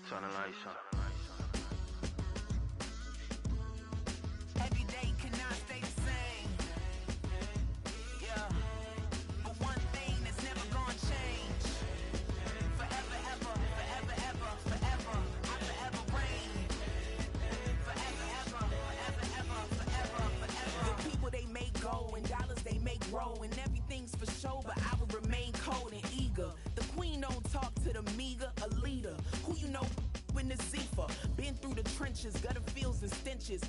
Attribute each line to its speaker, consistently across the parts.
Speaker 1: Turn the lights on.
Speaker 2: Every day cannot stay the same. Yeah. But one thing that's never gonna change. Forever, ever, forever, ever, forever. I forever reign. Forever, ever, forever, ever, forever, forever. The people they make go and dollars they make grow. And everything's for show, but I will remain cold and eager. The queen don't talk to the meager, a leader. Who you know in the Zephyr. Been through the trenches, gutter fields and stenches.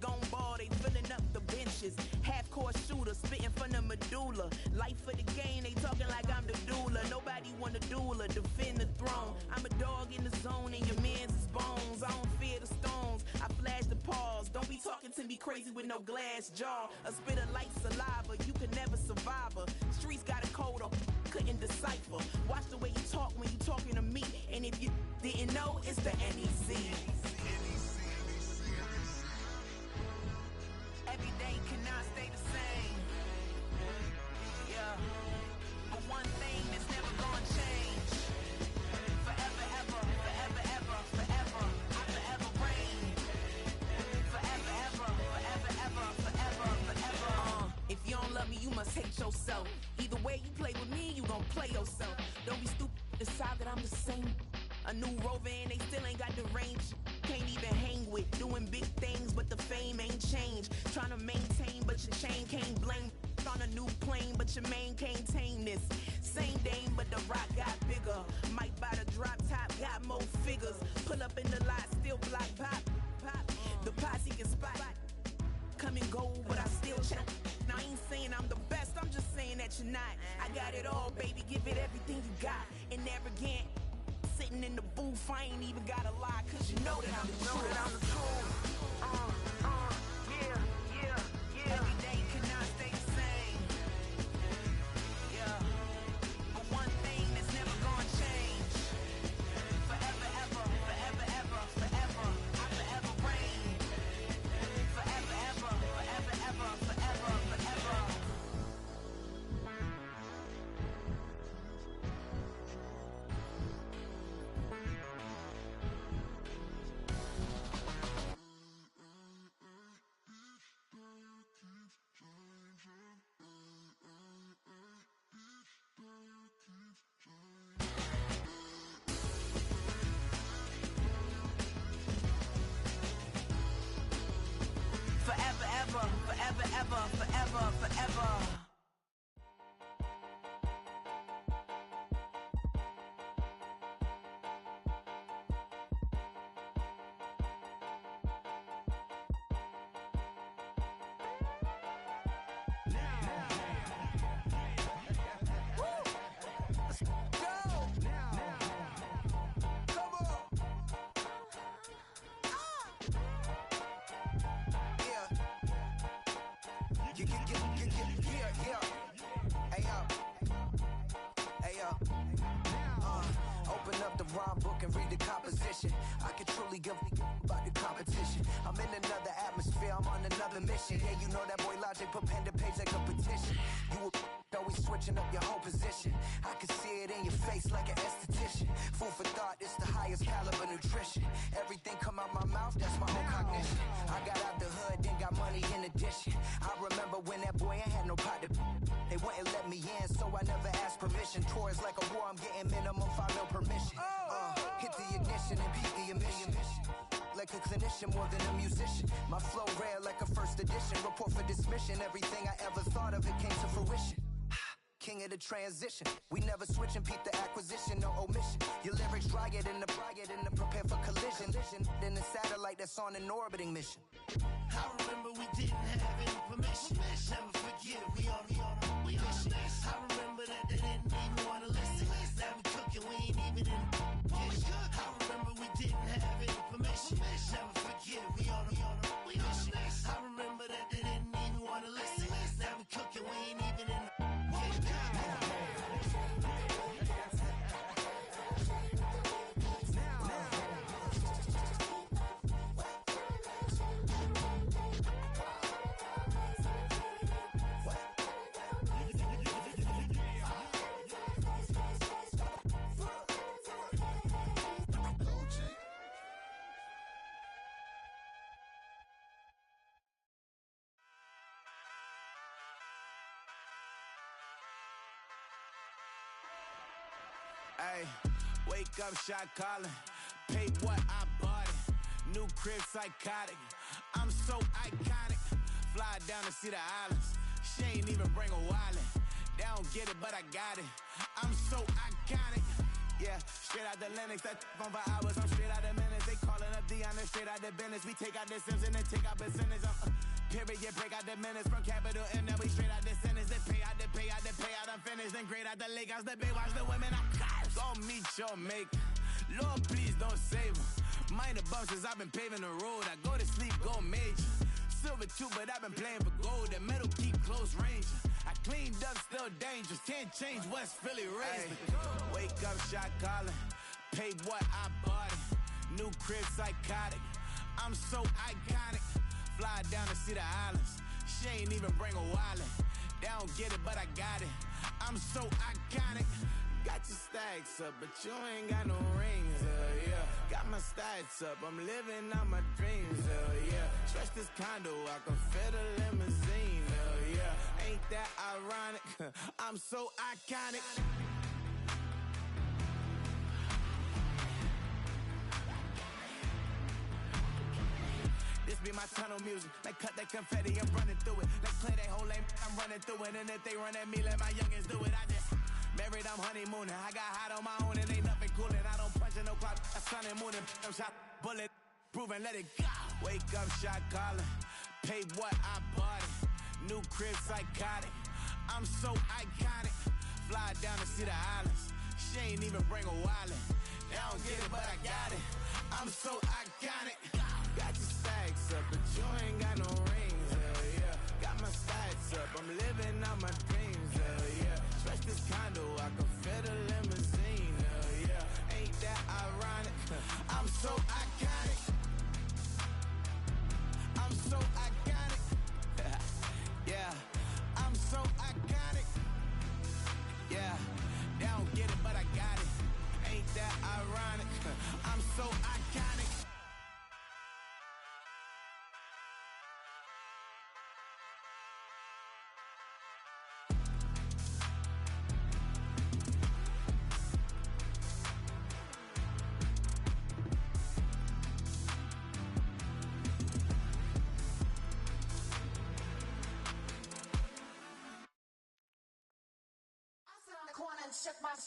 Speaker 2: Gone ball, they filling up the benches. Half-court shooter, spitting from the medulla. Life for the game, they talking like I'm the doula. Nobody wanna duel or defend the throne. I'm a dog in the zone and your man's is bones. I don't fear the stones, I flash the paws. Don't be talking to me crazy with no glass jaw. A spit of light saliva, you can never survive her. Streets got a code up, couldn't decipher. Watch the way you talk when you talking to me. And if you didn't know, it's the NEC. Every day cannot stay the same. Yeah. But one thing that's never gonna change. Forever, ever, forever, ever, forever. I forever reign. Forever, ever, forever, ever, forever, forever. If you don't love me, you must hate yourself. Either way you play with me, you gon' play yourself. Don't be stupid, decide that I'm the same. A new Rover and they still ain't got the range. Can't even hang with, doing big things, but the fame ain't changed. Trying to maintain, but your chain can't blame. On a new plane, but your main can't tame this. Same dame, but the rock got bigger. Might buy the drop top, got more figures. Pull up in the lot, still block pop, pop. The posse can spot. Come and go, but I still check. Now I ain't saying I'm the best, I'm just saying that you're not. I got it all, baby, give it everything you got. And arrogant, sitting in the booth, I ain't even gotta lie, cause you know that I'm the truth. Yeah. Every day cannot stay the same. Yeah. But one thing that's never gonna change. Forever, ever, forever, ever, forever. I forever reign. Forever, ever, forever, ever, forever, forever. Forever, ever, forever, ever, forever, forever. Open up the rhyme book and read the composition. I can truly give about the competition. I'm in another atmosphere, I'm on another mission. Yeah, you know that boy Logic put pen to page like a petition. You always switching up your whole position. I can see it in your face like an esthetician. Food for thought, it's the highest caliber nutrition. Everything come out my mouth, that's my own cognition. I got out the hood, then got money in addition. I remember when that boy ain't had no pot to. They wouldn't let me in, so I never asked permission. Tours like a war, I'm getting minimum 5 mil permission. Hit the ignition and beat the emission. Like a clinician more than a musician. My flow rare like a first edition. Report for dismission. Everything I ever thought of, it came to fruition. King of the transition. We never switch and peep the acquisition, no omission. Your lyrics dry it in the prepare for collision. Then the satellite that's on an orbiting mission.
Speaker 3: I remember we didn't have any permission. Never forget, we on a mission. I remember that they didn't even want to listen. Now we cooking, we ain't even in the kitchen. I remember we didn't have any permission. Never forget, we on a mission. I remember that they didn't even want to listen. Now we cooking, we ain't even in the
Speaker 2: Ay, wake up, shot calling. Paid what I bought it. New crib, psychotic. I'm so iconic. Fly down to see the islands. She ain't even bring a wallet. They don't get it, but I got it. I'm so iconic. Yeah, straight out the Linux, that on for hours, I'm straight out the minutes. They calling up Dion, straight out the business. We take out the Sims and then take out percentage. Period, break out the minutes from capital M, now we straight out the sentence. They pay out, I'm finished. Then grade out the lake house, the big watch the women, I'm caught. Go meet your mate. Lord, please don't save them. Minor bumps as I've been paving the road. I go to sleep, go major. Silver too, but I've been playing for gold. The metal keep close range. I cleaned up, still dangerous. Can't change West Philly raised. Wake up, shot calling. Paid what I bought it. New crib, psychotic. I'm so iconic. Fly down to see the islands. She ain't even bring a wallet. They don't get it, but I got it. I'm so iconic. Got your stacks up, but you ain't got no rings, yeah. Got my stats up, I'm living out my dreams, yeah. Stretch this condo, I can fit a limousine, yeah. Ain't that ironic? I'm so iconic. This be my tunnel music. They cut that confetti, I'm running through it. They play that whole lane, I'm running through it. And if they run at me, let my youngins do it. I just married, I'm honeymooning. I got hot on my own and ain't nothing coolin'. I don't punch in no clock, a sun and moon. I'm shot, bullet, proven, let it go. Wake up, shot calling. Paid what I bought it. New crib, psychotic. I'm so iconic. Fly down to see the islands. She ain't even bring a wallet. They don't get it, but I got it. I'm so iconic. Got your stacks up, but you ain't got no rings, yeah. Got my stacks up, I'm living out my dreams, yeah. Stretch this condo, I can fit a limousine, yeah. Ain't that ironic? I'm so iconic. I'm so iconic. Yeah, I'm so iconic. Yeah, they don't get it, but I got it. Ain't that ironic? I'm so iconic.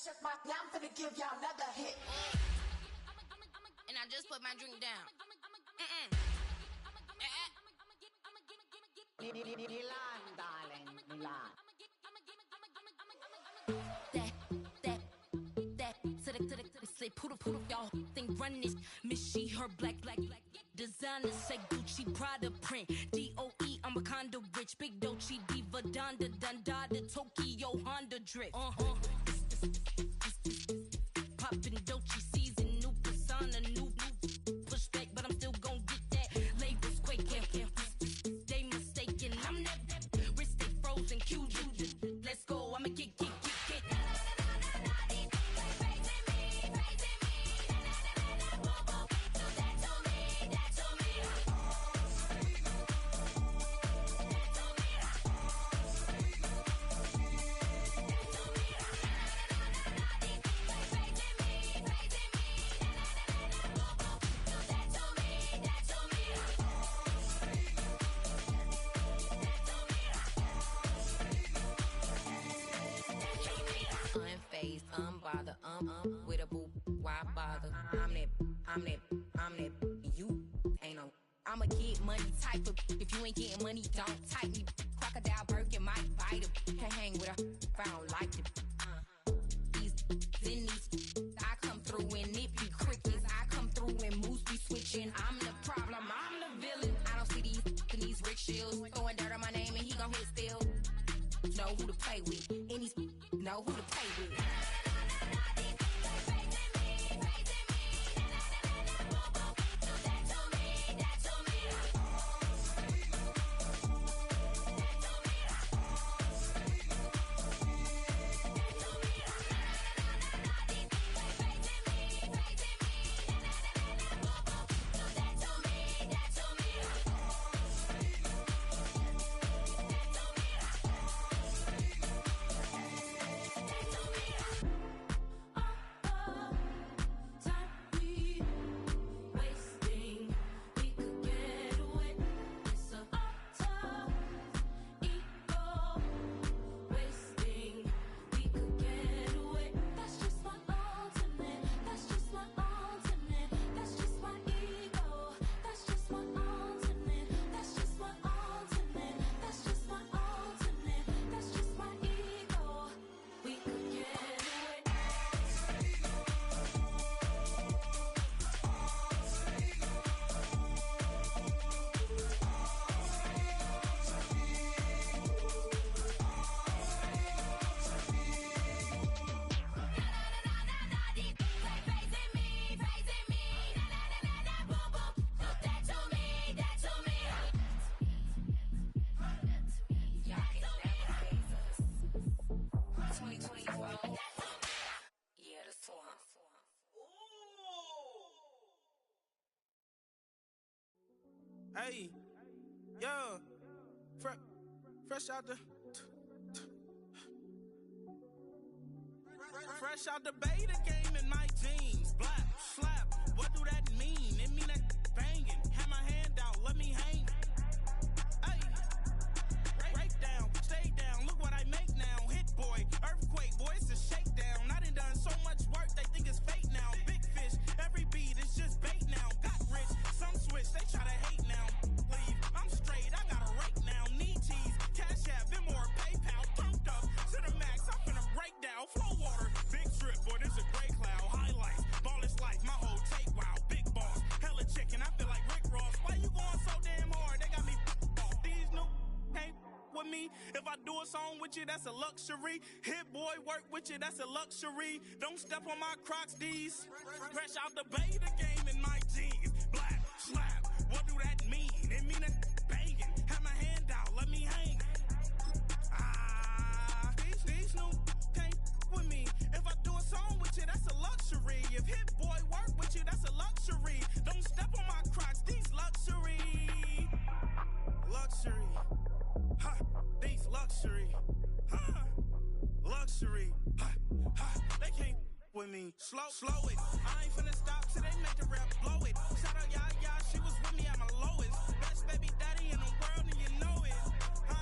Speaker 1: Shook my, now I'm finna give y'all another hit.
Speaker 4: And I just put my drink down.
Speaker 1: Milan, darling, Milan.
Speaker 4: That, say poodle, y'all think run this. Miss she, her black, designer, say Gucci, Prada print. DOE, I'm a condo rich, big Dolce, Diva, Donda, Dundada, Tokyo, Honda drip. Poppin' Dolce season, new persona, new pushback, but I'm still gon' get that. Labels quaking, they mistaken. I'm that wrist stay frozen, Q. Let's go, I'ma get. Unbothered, with a boo, why bother? I'm that, you ain't no. I'm a get money type of, if you ain't getting money, don't type me. Crocodile Birkin might bite him. Can't hang with her if I don't like them. These, I come through and it be crickets. I come through and moves be switching. I'm the problem, I'm the villain. I don't see these rickshaws throwing dirt on my name and he gon' hit still. Know who to play with, and he's know who to play with.
Speaker 5: Hey, yo, fresh out the. Fresh out the beta game in my jeans. Black, slap, what do that mean? It mean that banging. Have my hand out, let me hang. Hey, break down, stay down. Look what I make now. Hit boy, earthquake, boy, it's a shakedown. I done so much work, they think it's fake now. Big fish, every beat is just bait now. Got rich, some switch, they try to hate now. Leave, I'm straight, I got a rake now. Need cheese, cash app, Venmo or PayPal. Turned up to the max, I'm finna break down. Flow water, big trip, boy, this a gray cloud. Highlights, ball is life, my whole take, wow. Big boss, hella chicken, I feel like Rick Ross. Why you going so damn hard? They got me off. These new can't with me. If I do a song with you, that's a luxury. Hit boy, work with you, that's a luxury. Don't step on my Crocs, these. Fresh out the beta game in my jeans. Black, slap, what do that mean? It mean that banging. Have my hand out, let me hang. These new can't with me. If I do a song with you, that's a luxury. If Hit Boy work with you, that's a luxury. Don't step on my Crocs, these luxury. Luxury. Ha, these luxury. Ha, luxury. Ha, ha, they can't with me. Slow it. I ain't finna stop till they make the rap blow it. Shout out Yaya, she was with me at my lowest. Best baby daddy in the world and you know it. I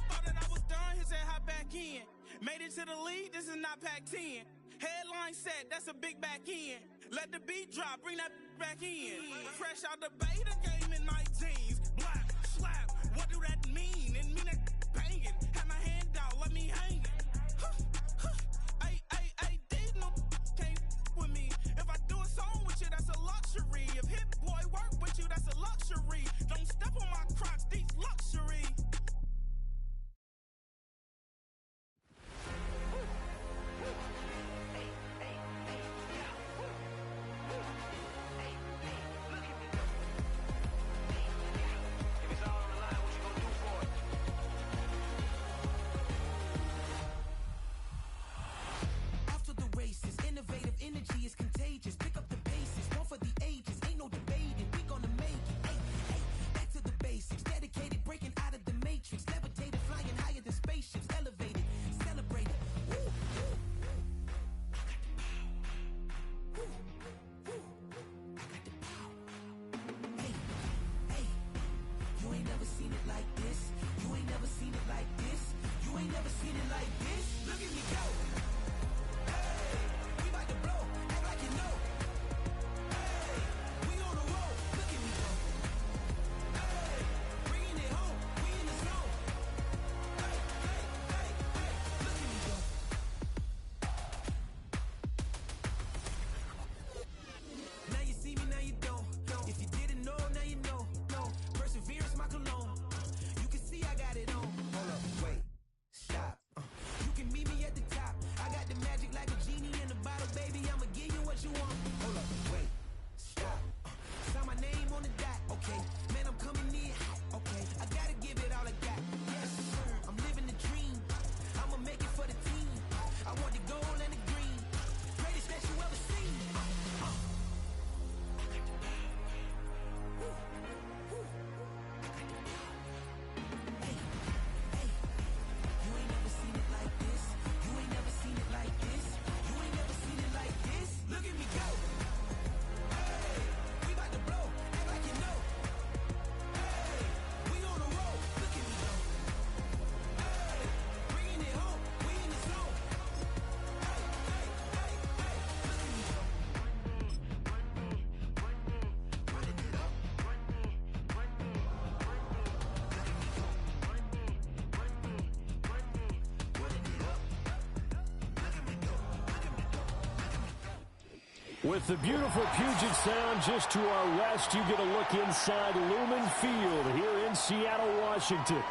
Speaker 5: thought that I was done, he said hop back in. Made it to the league, this is not Pac-10. Headline set, that's a big back end. Let the beat drop, bring that back in. Fresh out the beta game in my jeans. Black, slap, what do that mean? It mean that banging. Have my hand out, let me hang it. Ay, these no can't with me. If I do a song with you, that's a luxury. If Hit Boy work with you, that's a luxury. Don't step on my Crocs, these luxury.
Speaker 2: Innovative energy is contagious. Pick up the bases, one for the ages. Ain't no debating, we gonna make it. Hey, back to the basics. Dedicated, breaking out of the matrix. Levitated, flying higher than spaceships. Elevated, celebrated. Woo, woo. I got the power. Woo, woo. I got the power. Hey, you ain't never seen it like this. You ain't never seen it like this. You ain't never seen it like this. Look at me go.
Speaker 6: With the beautiful Puget Sound just to our west, you get a look inside Lumen Field here in Seattle, Washington.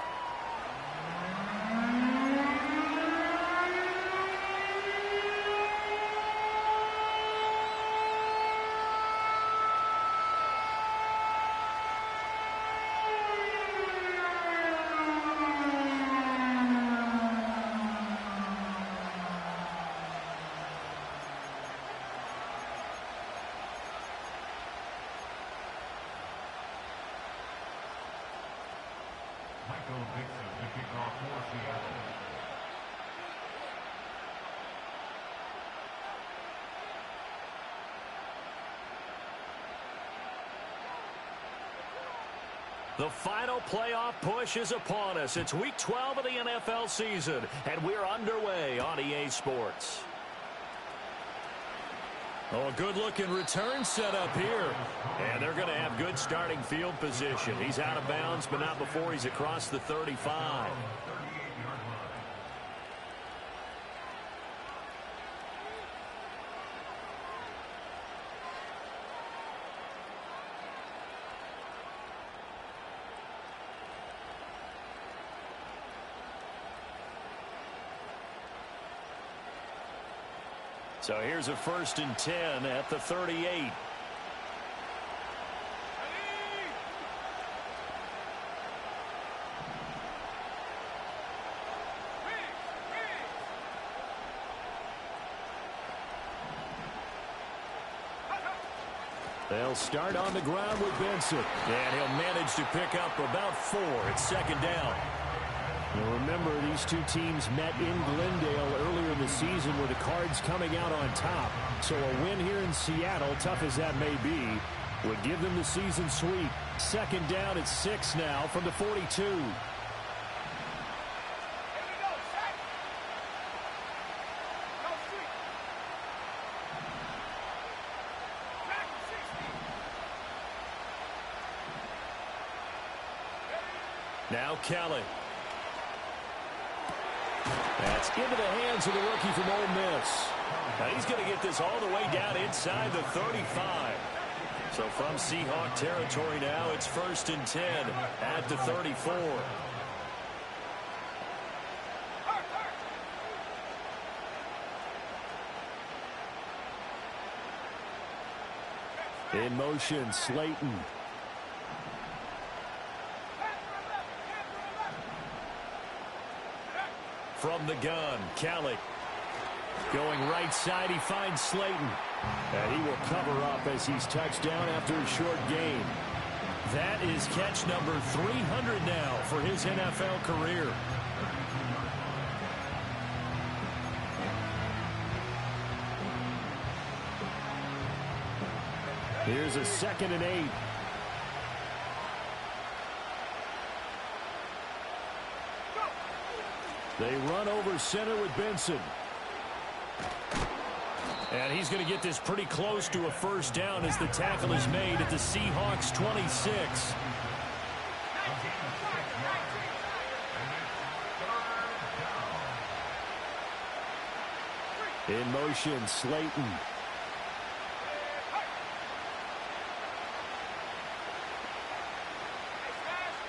Speaker 6: The final playoff push is upon us. It's Week 12 of the NFL season, and we're underway on EA Sports. Oh, a good-looking return set up here. And they're going to have good starting field position. He's out of bounds, but not before he's across the 35. So here's a 1st and 10 at the 38. They'll start on the ground with Benson. And he'll manage to pick up about 4. It's 2nd down. Now remember, these two teams met in Glendale earlier in the season with the Cards coming out on top. So a win here in Seattle, tough as that may be, would give them the season sweep. 2nd down at 6 now from the 42. Now Kelly. That's into the hands of the rookie from Ole Miss. Now he's going to get this all the way down inside the 35. So from Seahawk territory now, it's 1st and 10 at the 34. In motion, Slayton. From the gun, Kelly. Going right side, he finds Slayton. And he will cover up as he's touched down after a short gain. That is catch number 300 now for his NFL career. Here's a 2nd and 8. They run over center with Benson. And he's going to get this pretty close to a 1st down as the tackle is made at the Seahawks 26. In motion, Slayton.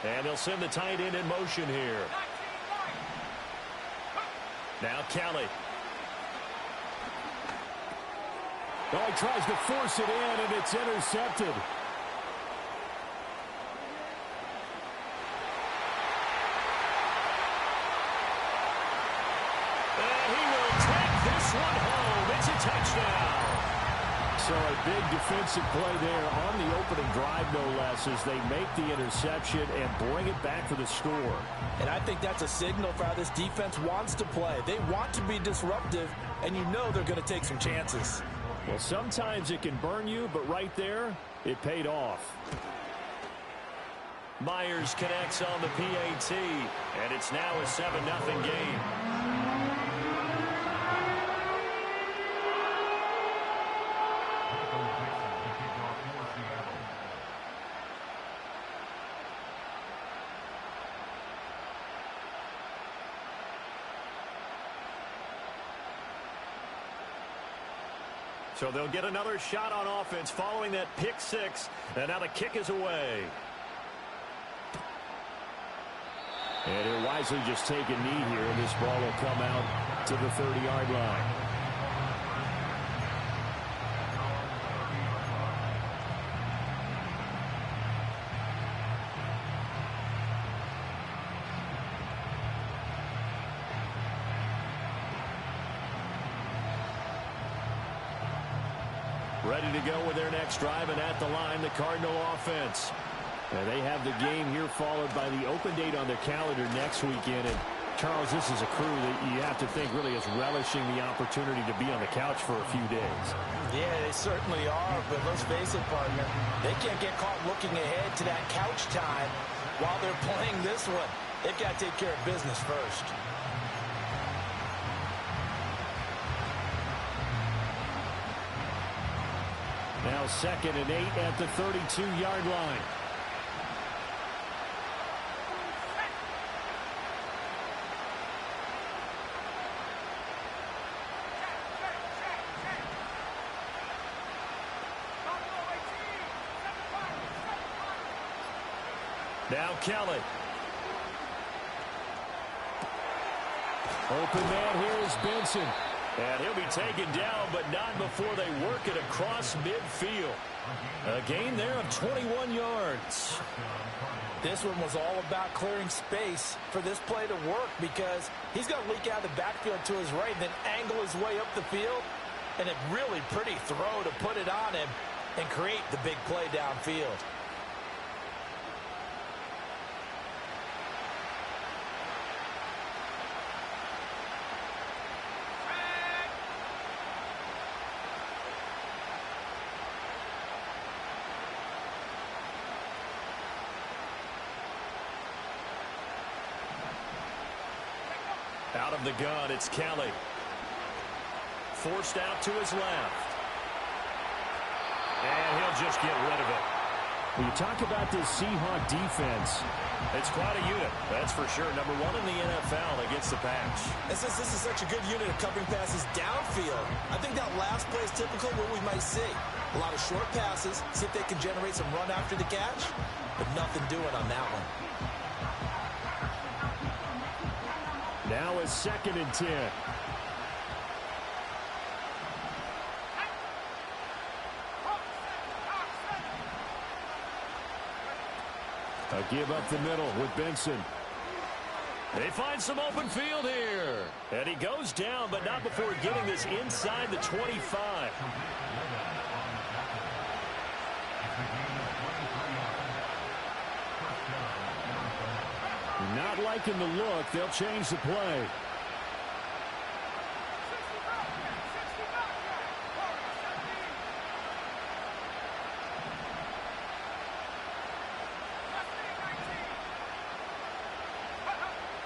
Speaker 6: And they'll send the tight end in motion here. Now Kelly. Oh, he tries to force it in, and it's intercepted. And he will take this one home. It's a touchdown. So a big defensive play there on the opening drive, no less, as they make the interception and bring it back for the score.
Speaker 7: And I think that's a signal for how this defense wants to play. They want to be disruptive, and you know they're going to take some chances.
Speaker 6: Well, sometimes it can burn you, but right there, it paid off. Myers connects on the PAT, and it's now a 7-0 game. So they'll get another shot on offense following that pick 6. And now the kick is away. And he'll wisely just take a knee here, and this ball will come out to the 30-yard line. Ready to go with their next drive, and at the line, the Cardinal offense. And they have the game here followed by the open date on their calendar next weekend. And Charles, this is a crew that you have to think really is relishing the opportunity to be on the couch for a few days.
Speaker 7: Yeah, they certainly are, but let's face it, partner, they can't get caught looking ahead to that couch time while they're playing this one. They've got to take care of business first.
Speaker 6: Now 2nd and 8 at the 32-yard line. Now Kelly. Open man here is Benson. And he'll be taken down, but not before they work it across midfield. A gain there of 21 yards.
Speaker 7: This one was all about clearing space for this play to work because he's going to leak out of the backfield to his right and then angle his way up the field. And a really pretty throw to put it on him and create the big play downfield.
Speaker 6: Out of the gun, it's Kelly. Forced out to his left. And he'll just get rid of it. When you talk about this Seahawk defense, it's quite a unit, that's for sure. Number 1 in the NFL against the pass.
Speaker 7: And since this is such a good unit of covering passes downfield, I think that last play is typical of what we might see. A lot of short passes, see if they can generate some run after the catch, but nothing doing on that one.
Speaker 6: Now it's 2nd and 10. A give up the middle with Benson. They find some open field here. And he goes down, but not before getting this inside the 25. Not liking the look. They'll change the play.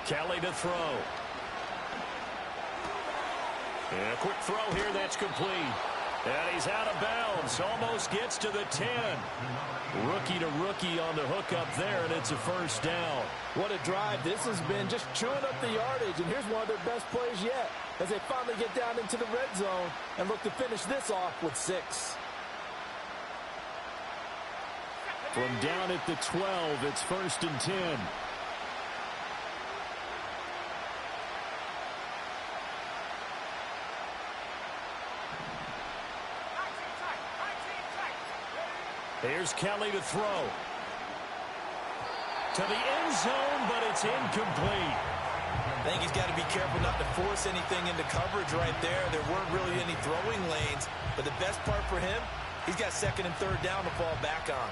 Speaker 6: Kelly to throw. And a quick throw here that's complete. And he's out of bounds. Almost gets to the 10. Rookie to rookie on the hook up there, and it's a first down.
Speaker 7: What a drive this has been, just chewing up the yardage. And here's one of their best plays yet as they finally get down into the red zone and look to finish this off with 6.
Speaker 6: From down at the 12, it's 1st and 10. Here's Kelly to throw. To the end zone, but it's incomplete.
Speaker 7: I think he's got to be careful not to force anything into coverage right there. There weren't really any throwing lanes, but the best part for him, he's got 2nd and 3rd down to fall back on.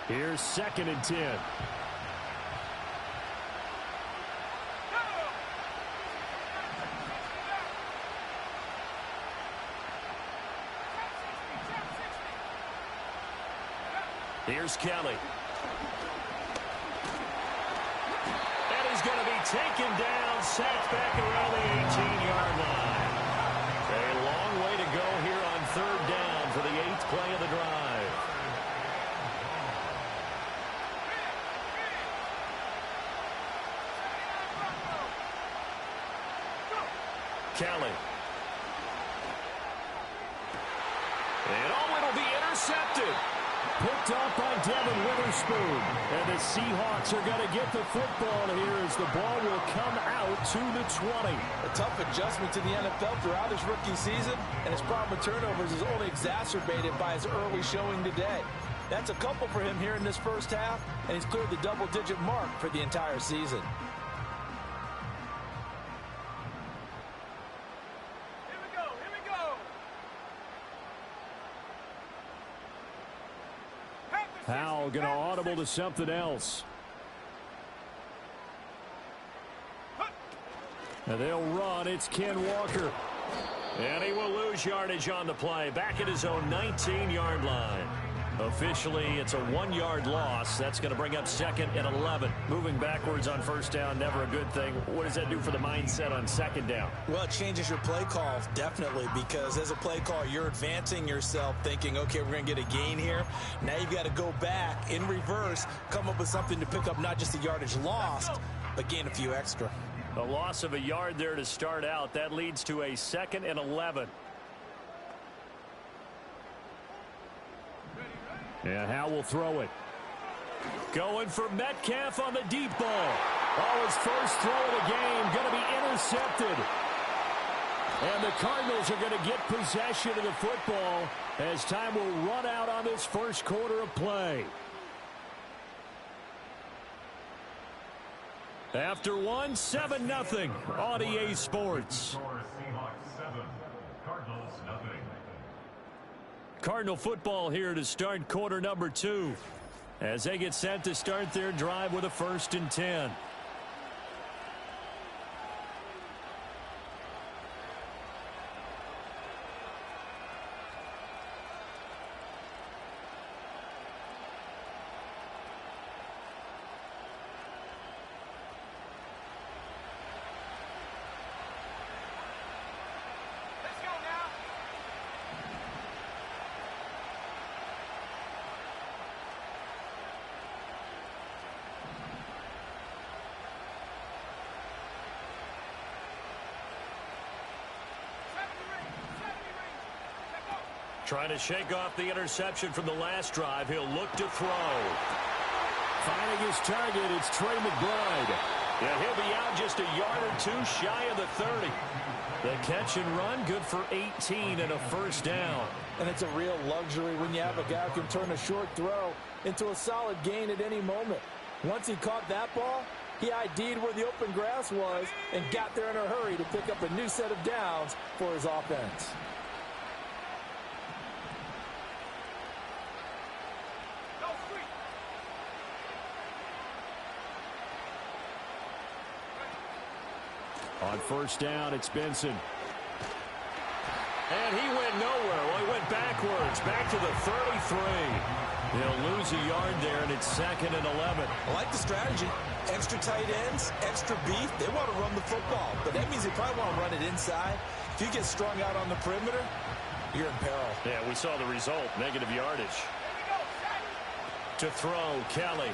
Speaker 6: Here's 2nd and 10. Here's Kelly. And he's going to be taken down, sacked back around the 18-yard line. A long way to go here on 3rd down for the 8th play of the drive. Kelly. And oh, it'll be intercepted. Picked up by Devin Witherspoon. And the Seahawks are going to get the football here as the ball will come out to the 20.
Speaker 7: A tough adjustment to the NFL throughout his rookie season, and his problem with turnovers is only exacerbated by his early showing today. That's a couple for him here in this first half, and he's cleared the double-digit mark for the entire season.
Speaker 6: going to audible to something else. And they'll run. It's Ken Walker. And he will lose yardage on the play. Back at his own 19-yard line. Officially, it's a 1-yard loss. That's going to bring up 2nd and 11. Moving backwards on first down, never a good thing. What does that do for the mindset on 2nd down?
Speaker 7: Well, it changes your play call, definitely, because as a play call, you're advancing yourself thinking, okay, we're going to get a gain here. Now you've got to go back in reverse, come up with something to pick up not just the yardage lost, but gain a few extra.
Speaker 6: A loss of a yard there to start out. That leads to a 2nd and 11. And Howe will throw it. Going for Metcalf on the deep ball. Oh, his first throw of the game going to be intercepted. And the Cardinals are going to get possession of the football as time will run out on this first quarter of play. After 1, 7-0 on EA Sports. Cardinal football here to start quarter number 2 as they get set to start their drive with a 1st and 10. Trying to shake off the interception from the last drive. He'll look to throw. Finding his target, it's Trey McBride. Yeah, he'll be out just a yard or 2 shy of the 30. The catch and run, good for 18 and a 1st down.
Speaker 7: And it's a real luxury when you have a guy who can turn a short throw into a solid gain at any moment. Once he caught that ball, he ID'd where the open grass was and got there in a hurry to pick up a new set of downs for his offense.
Speaker 6: On 1st down, it's Benson. And he went nowhere. Well, he went backwards, back to the 33. They'll lose a yard there, and it's 2nd and 11.
Speaker 7: I like the strategy. Extra tight ends, extra beef. They want to run the football, but that means they probably want to run it inside. If you get strung out on the perimeter, you're in peril.
Speaker 6: Yeah, we saw the result, negative yardage. To throw, Kelly.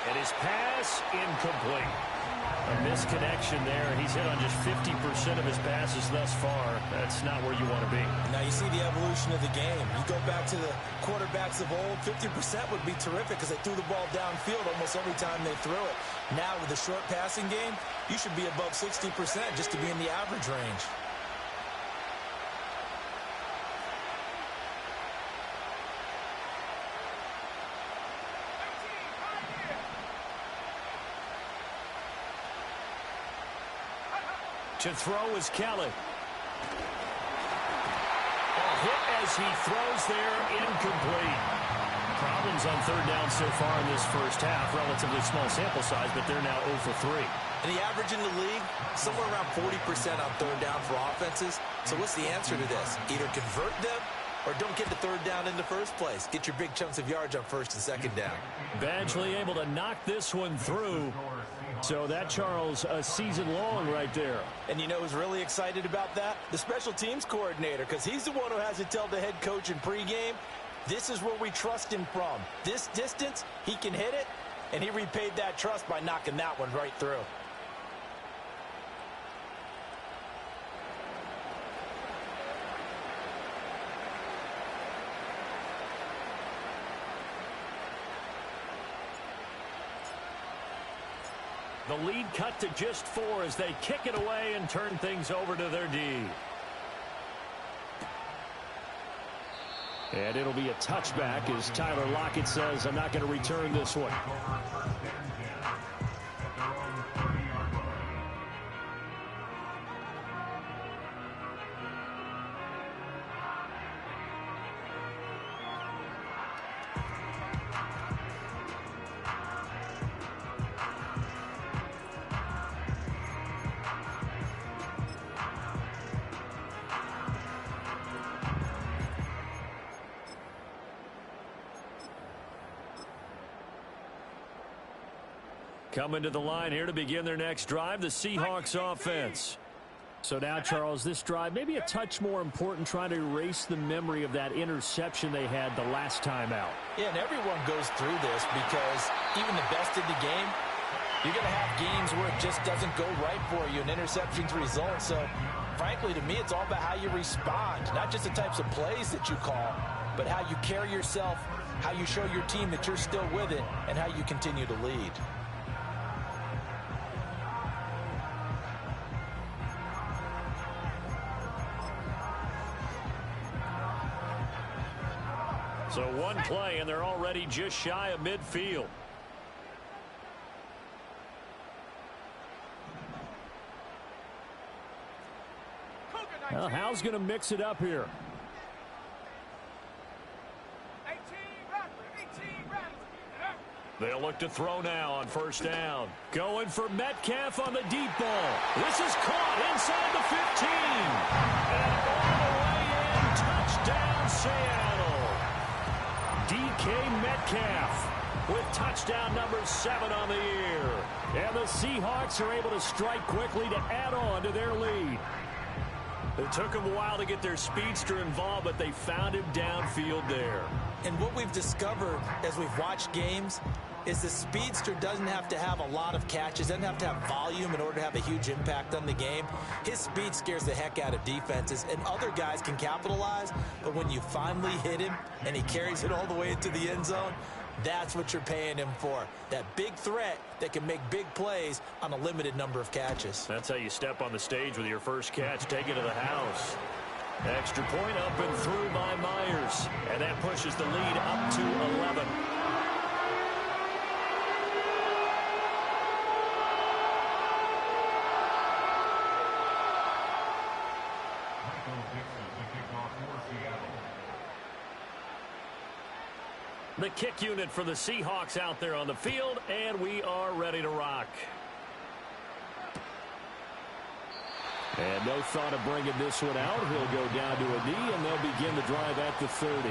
Speaker 6: And his pass incomplete. A misconnection there. He's hit on just 50% of his passes thus far. That's not where you want to be.
Speaker 7: Now you see the evolution of the game. You go back to the quarterbacks of old, 50% would be terrific because they threw the ball downfield almost every time they threw it. Now with the short passing game, you should be above 60% just to be in the average range.
Speaker 6: To throw is Kelly. A hit as he throws there, incomplete. Problems on 3rd down so far in this first half. Relatively small sample size, but they're now 0 for 3.
Speaker 7: And the average in the league, somewhere around 40% on 3rd down for offenses. So what's the answer to this? Either convert them or don't get the 3rd down in the first place. Get your big chunks of yards on 1st and 2nd down.
Speaker 6: Badgley able to knock this one through. So that, Charles, a season long right there.
Speaker 7: And you know who's really excited about that? The special teams coordinator, because he's the one who has to tell the head coach in pregame, this is where we trust him from. This distance, he can hit it, and he repaid that trust by knocking that one right through.
Speaker 6: The lead cut to just 4 as they kick it away and turn things over to their D. And it'll be a touchback as Tyler Lockett says, I'm not going to return this one. Coming to the line here to begin their next drive, the Seahawks offense. So now, Charles, this drive maybe a touch more important, trying to erase the memory of that interception they had the last time out.
Speaker 7: Yeah, and everyone goes through this because even the best in the game, you're going to have games where it just doesn't go right for you, and interceptions result. So, frankly, to me, it's all about how you respond, not just the types of plays that you call, but how you carry yourself, how you show your team that you're still with it, and how you continue to lead.
Speaker 6: So one play, and they're already just shy of midfield. Well, Hal's going to mix it up here. They'll look to throw now on first down. Going for Metcalf on the deep ball. This is caught inside the 15. And all the way in. Touchdown, Seattle. DK Metcalf with touchdown number 7 on the year. And the Seahawks are able to strike quickly to add on to their lead. It took them a while to get their speedster involved, but they found him downfield there.
Speaker 7: And what we've discovered as we've watched games is the speedster doesn't have to have a lot of catches, doesn't have to have volume in order to have a huge impact on the game. His speed scares the heck out of defenses, and other guys can capitalize, but when you finally hit him and he carries it all the way into the end zone, that's what you're paying him for. That big threat that can make big plays on a limited number of catches.
Speaker 6: That's how you step on the stage with your first catch. Take it to the house. Extra point up and through by Myers. And that pushes the lead up to 11. The kick unit for the Seahawks out there on the field, and we are ready to rock. And no thought of bringing this one out. He'll go down to a knee, and they'll begin the drive at the 30.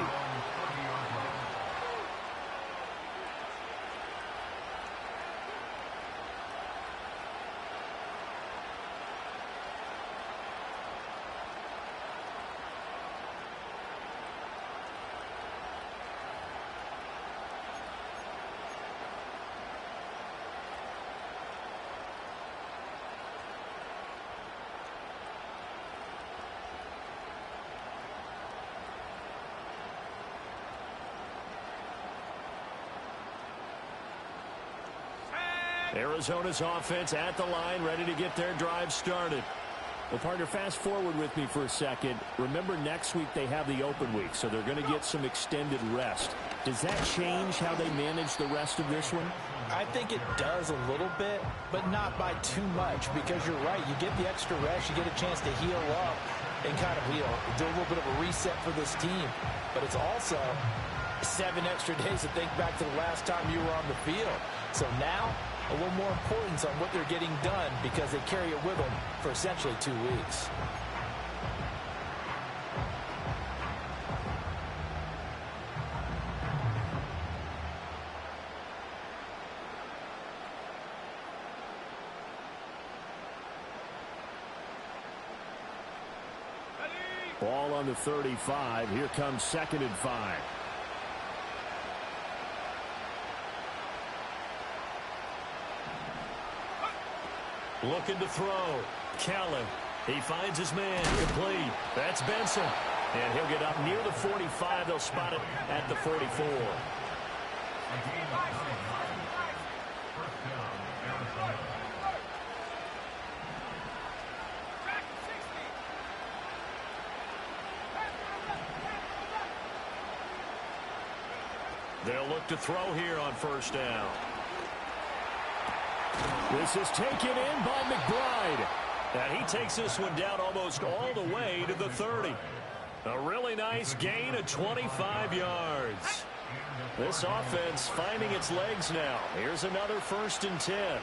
Speaker 6: Arizona's offense at the line, ready to get their drive started. Well, partner, fast forward with me for a second. Remember, next week they have the open week, so they're going to get some extended rest. Does that change how they manage the rest of this one?
Speaker 7: I think it does a little bit, but not by too much, because you're right. You get the extra rest. You get a chance to heal up and kind of, do a little bit of a reset for this team. But it's also 7 extra days to think back to the last time you were on the field. So now, a little more importance on what they're getting done because they carry it with them for essentially 2 weeks.
Speaker 6: Ball on the 35. Here comes 2nd and 5. Looking to throw. Kellen. He finds his man. Complete. That's Benson. And he'll get up near the 45. They'll spot it at the 44. They'll look to throw here on first down. This is taken in by McBride. And he takes this one down almost all the way to the 30. A really nice gain of 25 yards. This offense finding its legs now. Here's another 1st and 10.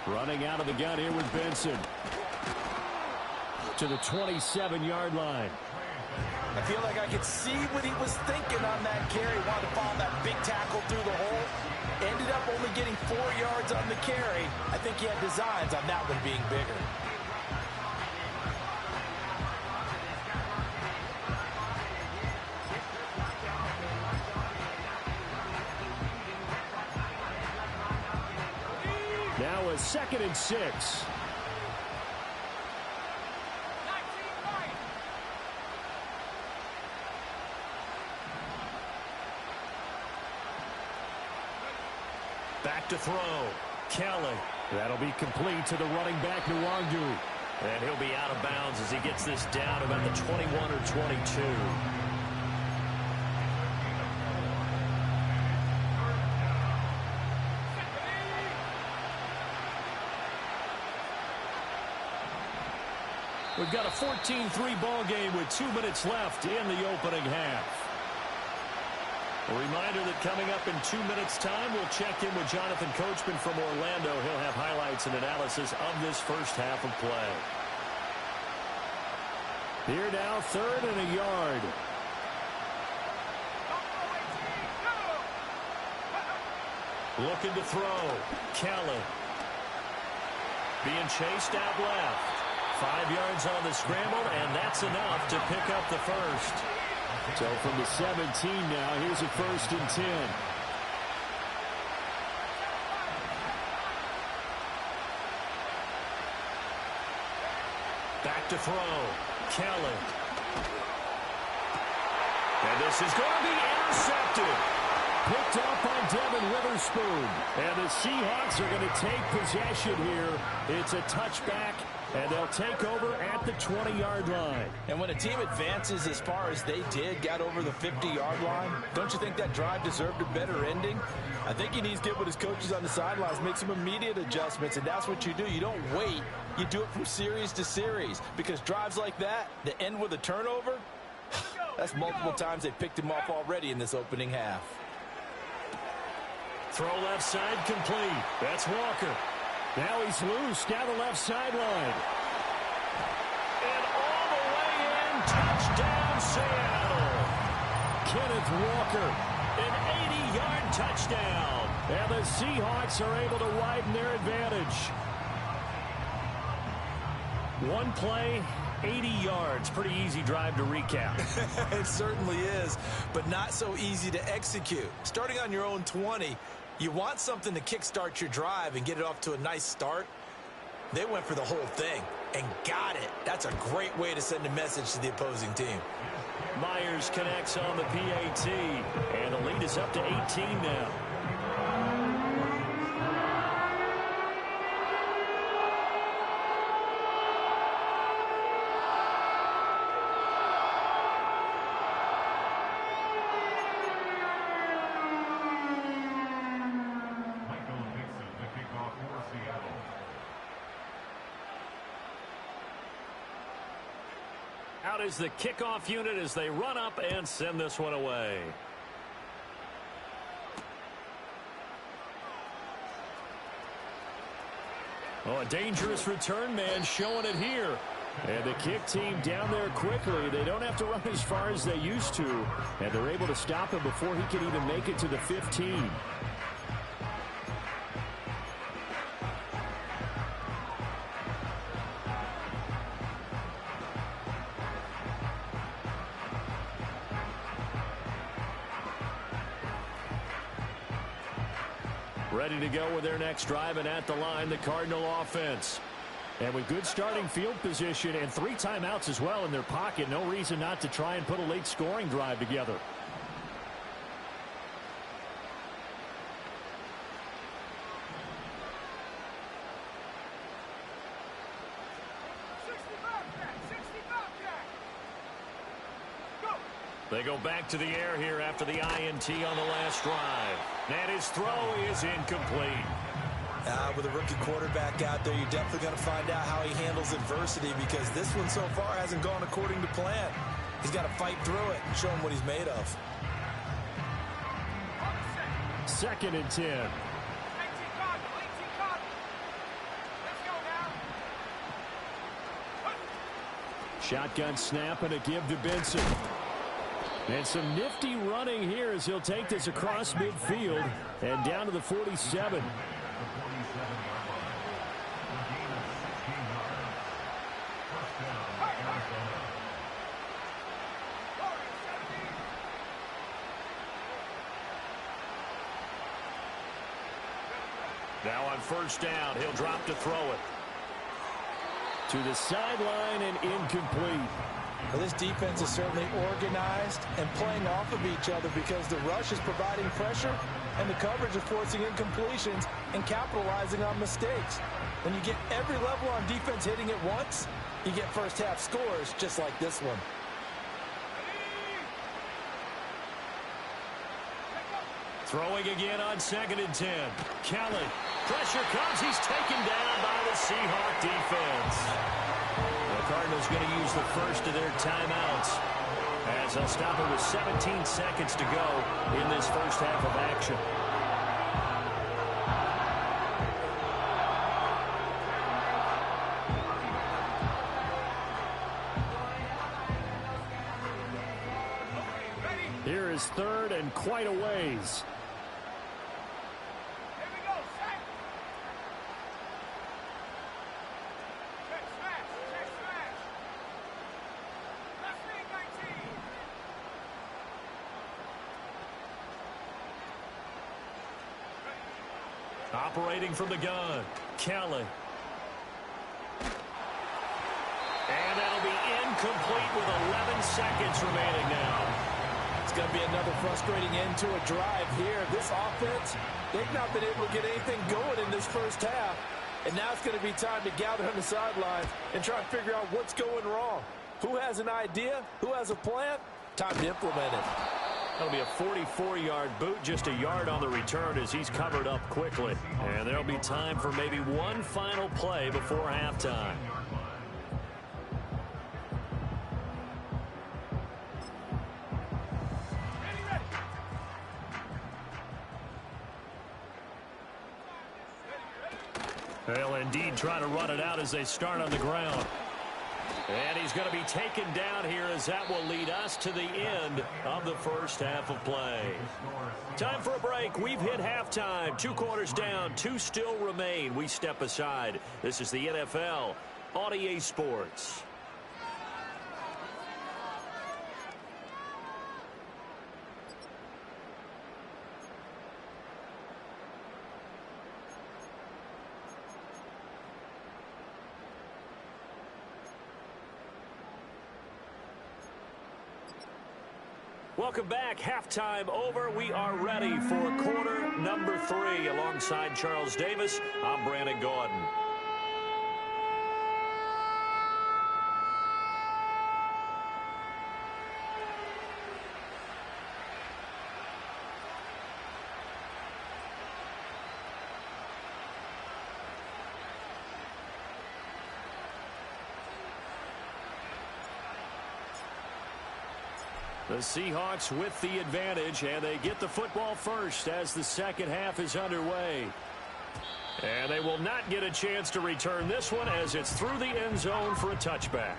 Speaker 6: Running out of the gun here with Benson. To the 27-yard line.
Speaker 7: I feel like I could see what he was thinking on that carry. Wanted to follow that big tackle through the hole. Ended up only getting 4 yards on the carry. I think he had designs on that one being bigger.
Speaker 6: Now a 2nd and 6. Back to throw. Kelly. That'll be complete to the running back, Nwangu. And he'll be out of bounds as he gets this down about the 21 or 22. We've got a 14-3 ball game with 2 minutes left in the opening half. A reminder that coming up in 2 minutes' time, we'll check in with Jonathan Coachman from Orlando. He'll have highlights and analysis of this first half of play. Here now, 3rd and a yard. Looking to throw. Kelly. Being chased out left. 5 yards on the scramble, and that's enough to pick up the first. So from the 17 now, here's a 1st and 10. Back to throw. Kelly. And this is going to be intercepted. Picked up by Devin Witherspoon. And the Seahawks are going to take possession here. It's a touchback, and they'll take over at the 20-yard line.
Speaker 7: And when a team advances as far as they did, got over the 50-yard line, don't you think that drive deserved a better ending? I think he needs to get with his coaches on the sidelines, make some immediate adjustments, and that's what you do. You don't wait. You do it from series to series, because drives like that end with a turnover, that's multiple times they picked him off already in this opening half.
Speaker 6: Throw left side complete. That's Walker. Now he's loose down the left sideline. And all the way in, touchdown Seattle. Kenneth Walker, an 80-yard touchdown. And the Seahawks are able to widen their advantage. One play, 80 yards. Pretty easy drive to recap.
Speaker 7: It certainly is, but not so easy to execute. Starting on your own 20, you want something to kickstart your drive and get it off to a nice start. They went for the whole thing and got it. That's a great way to send a message to the opposing team.
Speaker 6: Myers connects on the PAT, and the lead is up to 18 now. Out is the kickoff unit as they run up and send this one away. Oh, a dangerous return man showing it here. And the kick team down there quickly. They don't have to run as far as they used to. And they're able to stop him before he can even make it to the 15. Ready to go with their next drive, and at the line, the Cardinal offense. And with good starting field position and 3 timeouts as well in their pocket, no reason not to try and put a late scoring drive together. They go back to the air here after the INT on the last drive. And his throw is incomplete.
Speaker 7: With a rookie quarterback out there, you're definitely going to find out how he handles adversity, because this one so far hasn't gone according to plan. He's got to fight through it and show him what he's made of.
Speaker 6: 2nd and 10. Shotgun snap and a give to Benson. And some nifty running here as he'll take this across midfield and down to the 47. Now on first down, he'll drop to throw it. To the sideline and incomplete.
Speaker 7: Well, this defense is certainly organized and playing off of each other because the rush is providing pressure and the coverage is forcing incompletions and capitalizing on mistakes. When you get every level on defense hitting it once, you get first half scores just like this one.
Speaker 6: Throwing again on 2nd and 10. Kelly. Pressure comes. He's taken down by the Seahawk defense. The Cardinals going to use the first of their timeouts as they'll stop it with 17 seconds to go in this first half of action. Here is 3rd and quite a ways. Operating from the gun, Kelly. And that'll be incomplete with 11 seconds remaining now.
Speaker 7: It's going to be another frustrating end to a drive here. This offense, they've not been able to get anything going in this first half. And now it's going to be time to gather on the sidelines and try and figure out what's going wrong. Who has an idea? Who has a plan? Time to implement it.
Speaker 6: That'll be a 44-yard boot, just a yard on the return as he's covered up quickly. And there'll be time for maybe one final play before halftime. They'll indeed try to run it out as they start on the ground. And he's going to be taken down here as that will lead us to the end of the first half of play. Time for a break. We've hit halftime. 2 quarters down, 2 still remain. We step aside. This is the NFL on EA Sports. Welcome back. Halftime over. We are ready for quarter number 3. Alongside Charles Davis, I'm Brandon Gordon. The Seahawks with the advantage, and they get the football first as the second half is underway. And they will not get a chance to return this one as it's through the end zone for a touchback.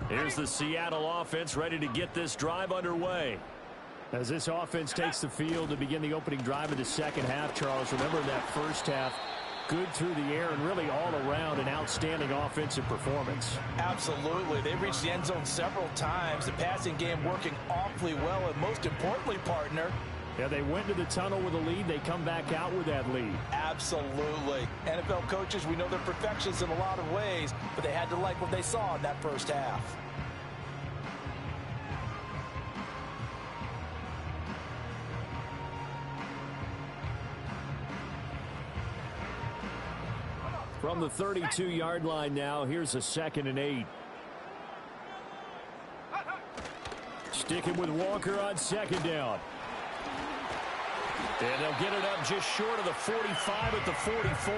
Speaker 6: Here's the Seattle offense ready to get this drive underway. As this offense takes the field to begin the opening drive of the second half, Charles, remember in that first half, good through the air and really all around an outstanding offensive performance.
Speaker 7: Absolutely. They reached the end zone several times. The passing game working awfully well, and most importantly, partner,
Speaker 6: yeah, they went to the tunnel with a lead. They come back out with that lead.
Speaker 7: Absolutely. NFL coaches, we know they're perfectionists in a lot of ways, but they had to like what they saw in that first half.
Speaker 6: From the 32-yard line now, here's a 2nd and 8. Sticking with Walker on 2nd down. And they'll get it up just short of the 45 at the 44.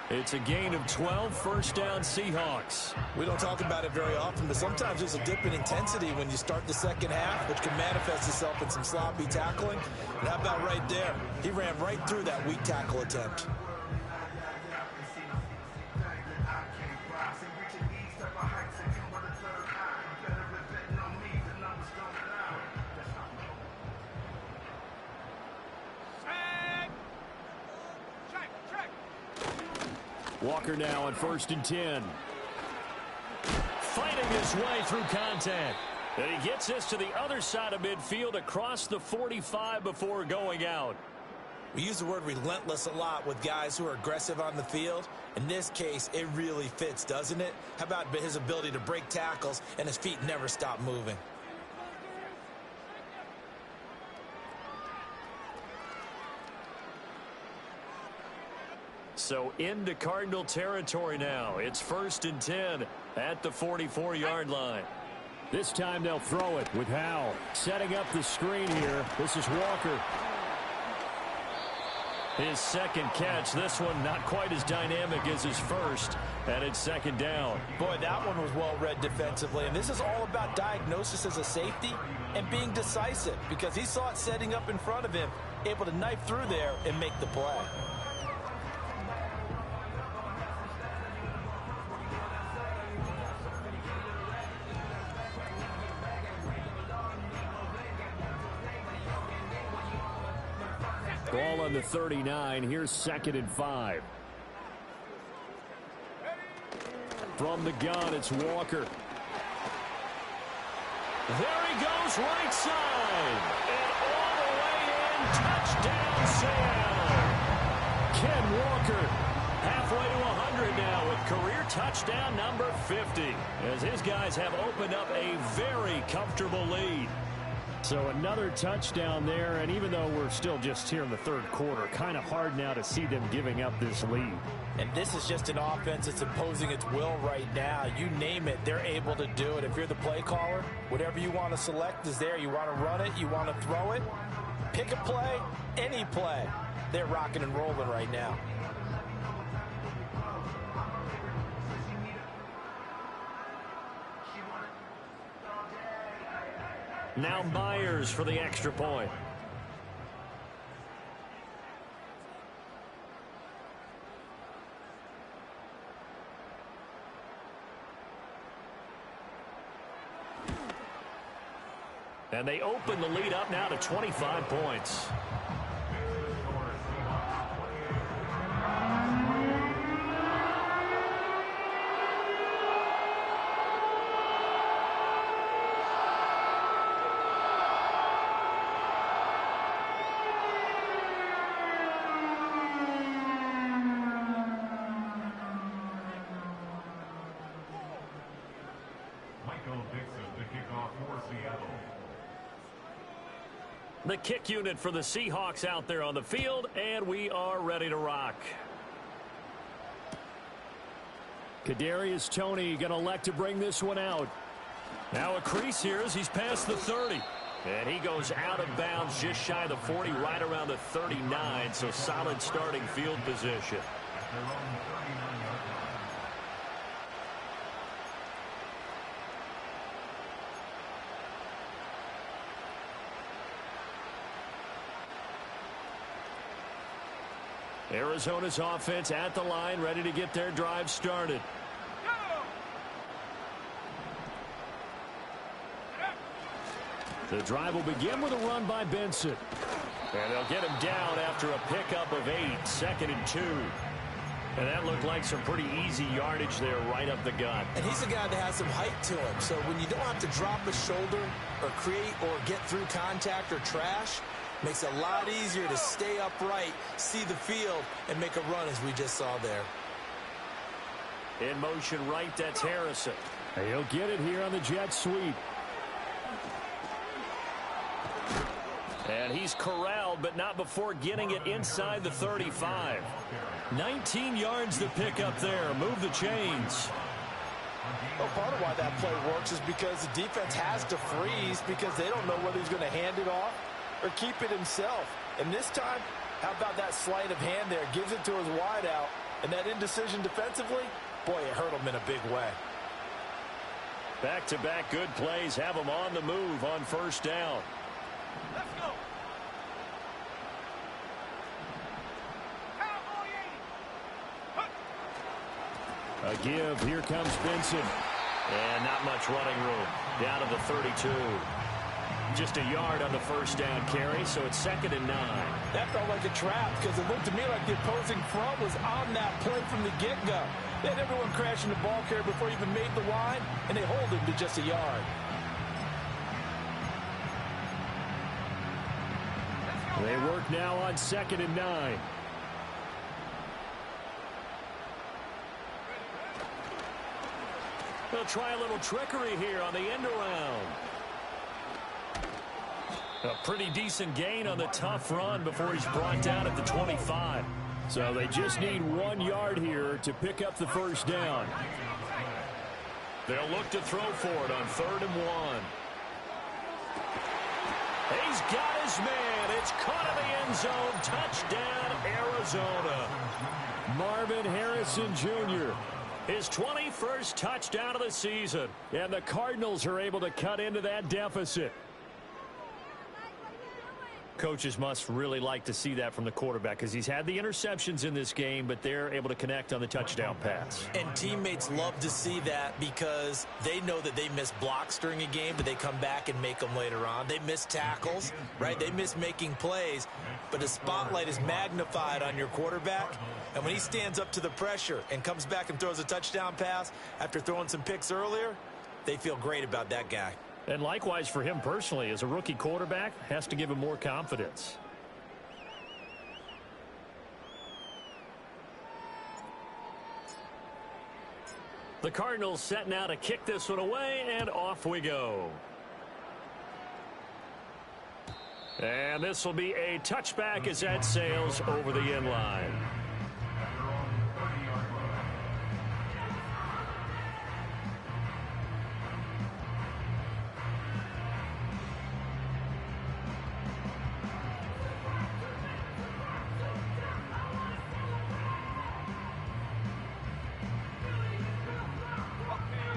Speaker 6: It's a gain of 12, first down Seahawks.
Speaker 7: We don't talk about it very often, but sometimes there's a dip in intensity when you start the second half, which can manifest itself in some sloppy tackling. And how about right there? He ran right through that weak tackle attempt.
Speaker 6: Walker now on 1st and 10. Fighting his way through contact. And he gets this to the other side of midfield across the 45 before going out.
Speaker 7: We use the word relentless a lot with guys who are aggressive on the field. In this case, it really fits, doesn't it? How about his ability to break tackles and his feet never stop moving?
Speaker 6: So into Cardinal territory now. It's 1st and 10 at the 44-yard line. This time they'll throw it with Howell. Setting up the screen here. This is Walker. His second catch. This one not quite as dynamic as his first. And it's 2nd down.
Speaker 7: Boy, that one was well read defensively. And this is all about diagnosis as a safety and being decisive, because he saw it setting up in front of him, able to knife through there and make the play.
Speaker 6: Ball on the 39. Here's 2nd and 5. From the gun, it's Walker. There he goes, right side. And all the way in, touchdown Seattle. Ken Walker, halfway to 100 now with career touchdown number 50. As his guys have opened up a very comfortable lead. So another touchdown there, and even though we're still just here in the 3rd quarter, kind of hard now to see them giving up this lead.
Speaker 7: And this is just an offense that's imposing its will right now. You name it, they're able to do it. If you're the play caller, whatever you want to select is there. You want to run it, you want to throw it, pick a play, any play. They're rocking and rolling right now.
Speaker 6: Now Myers for the extra point. And they open the lead up now to 25 points. The kick unit for the Seahawks out there on the field, and we are ready to rock. Kadarius Toney going to elect to bring this one out. Now a crease here as he's past the 30. And he goes out of bounds just shy of the 40, right around the 39, so solid starting field position. Arizona's offense at the line, ready to get their drive started. The drive will begin with a run by Benson. And they'll get him down after a pickup of 8, 2nd and 2. And that looked like some pretty easy yardage there right up the gut.
Speaker 7: And he's a guy that has some height to him. So when you don't have to drop a shoulder or create or get through contact or trash, makes it a lot easier to stay upright, see the field, and make a run as we just saw there.
Speaker 6: In motion right, that's Harrison. He'll get it here on the jet sweep. And he's corralled, but not before getting it inside the 35. 19 yards to pick up there. Move the chains.
Speaker 7: Well, part of why that play works is because the defense has to freeze because they don't know whether he's going to hand it off or keep it himself. And this time, how about that sleight of hand there? Gives it to his wideout, And that indecision defensively, boy, it hurt him in a big way.
Speaker 6: Back-to-back good plays have him on the move on first down.
Speaker 5: Let's go.
Speaker 6: A give. Here comes Benson. And not much running room. Down to the 32. Just a yard on the first down carry, so it's 2nd and 9.
Speaker 7: That felt like a trap because it looked to me like the opposing front was on that play from the get-go. They had everyone crashing the ball carrier before he even made the line, and they hold him to just a yard.
Speaker 6: They work now on 2nd and 9. They'll try a little trickery here on the end around. A pretty decent gain on the tough run before he's brought down at the 25. So they just need 1 yard here to pick up the first down. They'll look to throw for it on 3rd and 1. He's got his man. It's caught in the end zone. Touchdown, Arizona. Marvin Harrison Jr., his 21st touchdown of the season. And the Cardinals are able to cut into that deficit. Coaches must really like to see that from the quarterback because he's had the interceptions in this game, but they're able to connect on the touchdown pass.
Speaker 7: And teammates love to see that because they know that they miss blocks during a game, but they come back and make them later on. They miss tackles, right? They miss making plays, but the spotlight is magnified on your quarterback. And when he stands up to the pressure and comes back and throws a touchdown pass after throwing some picks earlier, they feel great about that guy.
Speaker 6: And likewise for him personally, as a rookie quarterback, has to give him more confidence. The Cardinals set now to kick this one away, and off we go. And this will be a touchback as that sails over the end line.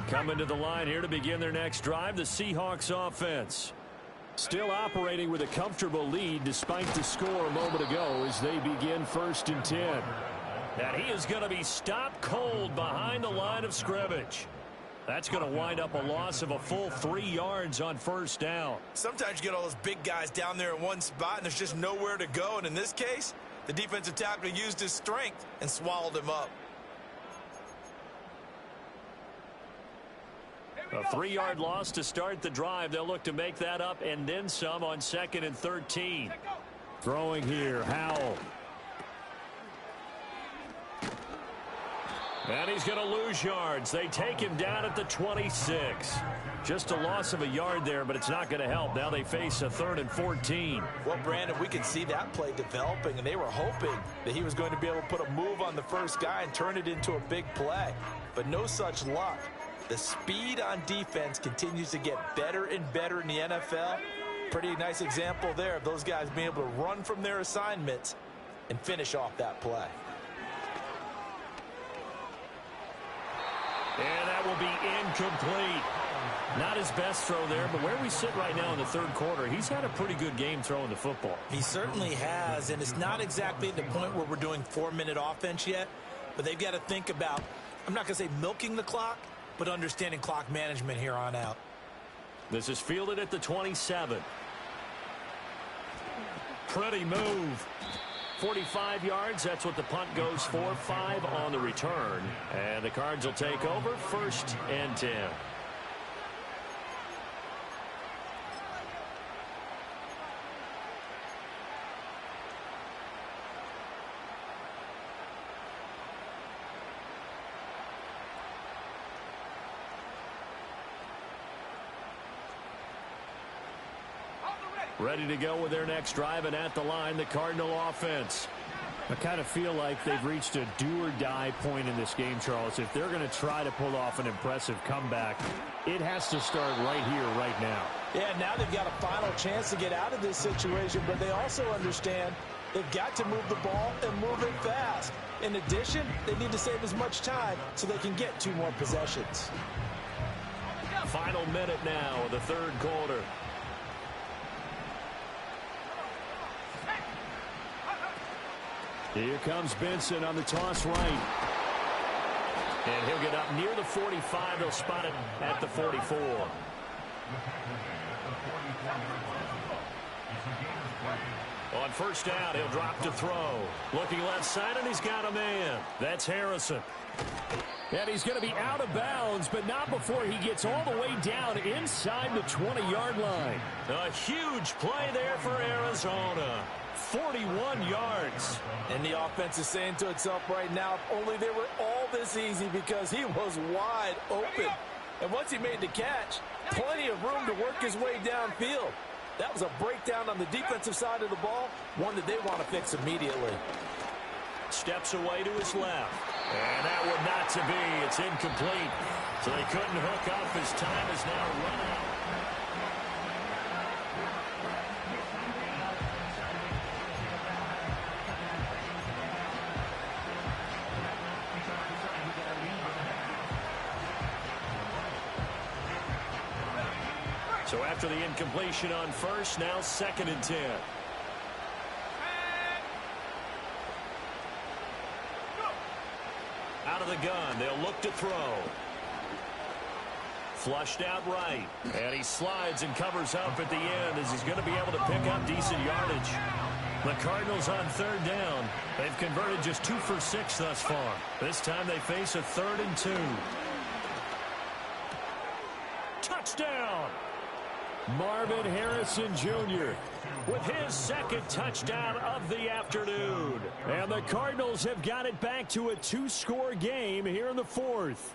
Speaker 6: Coming to the line here to begin their next drive, the Seahawks offense. Still operating with a comfortable lead despite the score a moment ago as they begin 1st and 10. And he is going to be stopped cold behind the line of scrimmage. That's going to wind up a loss of a full 3 yards on first down.
Speaker 7: Sometimes you get all those big guys down there in one spot and there's just nowhere to go. And in this case, the defensive tackle used his strength and swallowed him up.
Speaker 6: A 3-yard loss to start the drive. They'll look to make that up and then some on 2nd and 13. Throwing here, Howell. And he's going to lose yards. They take him down at the 26. Just a loss of a yard there, but it's not going to help. Now they face a 3rd and 14.
Speaker 7: Well, Brandon, we could see that play developing, and they were hoping that he was going to be able to put a move on the first guy and turn it into a big play. But no such luck. The speed on defense continues to get better and better in the NFL. Pretty nice example there of those guys being able to run from their assignments and finish off that play.
Speaker 6: And that will be incomplete. Not his best throw there, but where we sit right now in the 3rd quarter, he's had a pretty good game throwing the football.
Speaker 7: He certainly has, and it's not exactly at the point where we're doing 4-minute offense yet, but they've got to think about, I'm not going to say milking the clock, but understanding clock management here on out.
Speaker 6: This is fielded at the 27. Pretty move. 45 yards, that's what the punt goes for. 5 on the return. And the Cards will take over 1st and 10. Ready to go with their next drive, and at the line, the Cardinal offense. I kind of feel like they've reached a do-or-die point in this game, Charles. If they're going to try to pull off an impressive comeback, it has to start right here, right now.
Speaker 7: Yeah, now they've got a final chance to get out of this situation, but they also understand They've got to move the ball and move it fast. In addition, they need to save as much time so they can get 2 more possessions.
Speaker 6: Final minute now of the third quarter. Here comes Benson on the toss right. And he'll get up near the 45. They'll spot it at the 44. On first down, he'll drop to throw. Looking left side, and he's got a man. That's Harrison. And he's going to be out of bounds, but not before he gets all the way down inside the 20-yard line. A huge play there for Arizona. 41 yards.
Speaker 7: And the offense is saying to itself right now, if only they were all this easy, because he was wide open. And once he made the catch, plenty of room to work his way downfield. That was a breakdown on the defensive side of the ball, one that they want to fix immediately.
Speaker 6: Steps away to his left. And that would not to be. It's incomplete. So they couldn't hook up. His time is now run out. So after the incompletion on first, now 2nd and 10. Out of the gun, they'll look to throw. Flushed out right. And he slides and covers up at the end as he's going to be able to pick up decent yardage. The Cardinals on 3rd down. They've converted just 2 for 6 thus far. This time they face a 3rd and 2. Touchdown! Marvin Harrison Jr. with his 2nd touchdown of the afternoon. And the Cardinals have got it back to a 2-score game here in the 4th.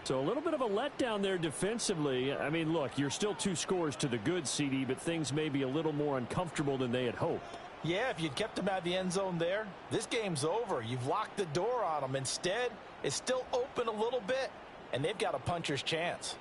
Speaker 6: So a little bit of a letdown there defensively. I mean, look, you're still 2 scores to the good, CD, but things may be a little more uncomfortable than they had hoped.
Speaker 7: Yeah, if you'd kept them out of the end zone there, this game's over. You've locked the door on them. Instead, it's still open a little bit, and they've got a puncher's chance.